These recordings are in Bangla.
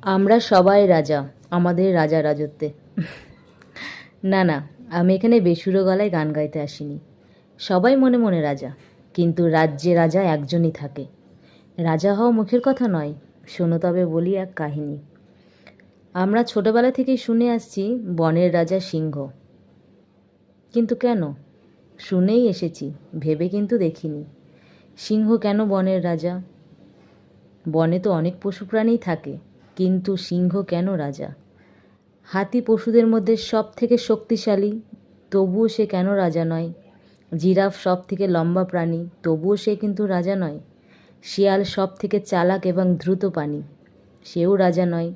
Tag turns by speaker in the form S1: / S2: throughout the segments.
S1: আমরা সবাই রাজা আমাদের রাজা রাজত্বে। না না, আমি এখানে বেসুরো গলায় গান গাইতে আসিনি। সবাই মনে মনে রাজা, কিন্তু রাজ্যে রাজা একজনই থাকে। রাজা হওয়া মুখের কথা নয়, শোনো তবে বলি এক কাহিনী। আমরা ছোটবেলা থেকেই শুনে আসছি বনের রাজা সিংহ। কিন্তু কেন? শুনেই এসেছি, ভেবে কিন্তু দেখিনি। সিংহ কেন বনের রাজা? বনে তো অনেক পশু প্রাণীই থাকে, কিন্তু সিংহ কেন রাজা? হাতি পশুদের মধ্যে সব থেকে শক্তিশালী, তবুও সে কেন রাজা নয়? জিরাফ সব থেকে লম্বা প্রাণী, তবুও সে কিন্তু রাজা নয়। শিয়াল সব থেকে চালাক এবং দ্রুত প্রাণী, সেও রাজা নয়।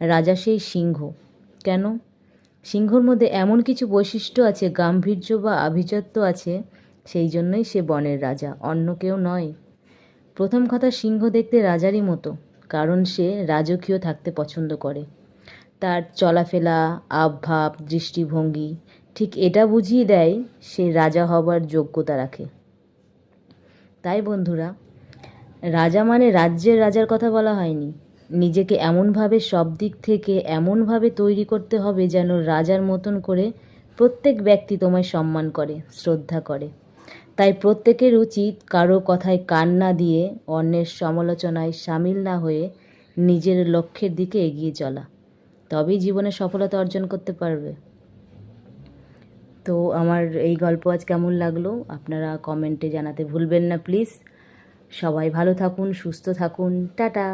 S1: রাজা সেই সিংহ। কেন? সিংহর মধ্যে এমন কিছু বৈশিষ্ট্য আছে, গাম্ভীর্য বা আভিজাত্য আছে, সেই জন্যই সে বনের রাজা, অন্য কেউ নয়। প্রথম কথা, সিংহ দেখতে রাজারই মতো, কারণ সে রাজকীয় থাকতে পছন্দ করে। তার চলাফেরা, আবভাব, দৃষ্টিভঙ্গি ঠিক এটা বুঝিয়ে দেয় সে রাজা হবার যোগ্যতা রাখে। তাই বন্ধুরা, রাজা মানে রাজ্যের রাজার কথা বলা হয়নি। নিজেকে এমনভাবে সব দিক থেকে এমনভাবে তৈরি করতে হবে যেন রাজার মতন করে প্রত্যেক ব্যক্তি তোমায় সম্মান করে, শ্রদ্ধা করে। তাই প্রত্যেকের উচিত কারো কথায় কান না দিয়ে, অন্যের সমালোচনায় সামিল না হয়ে নিজের লক্ষ্যের দিকে এগিয়ে চলা, তবেই জীবনে সফলতা অর্জন করতে পারবে। তো আমার এই গল্প আজ কেমন লাগলো আপনারা কমেন্টে জানাতে ভুলবেন না প্লিজ। সবাই ভালো থাকুন, সুস্থ থাকুন, টাটা।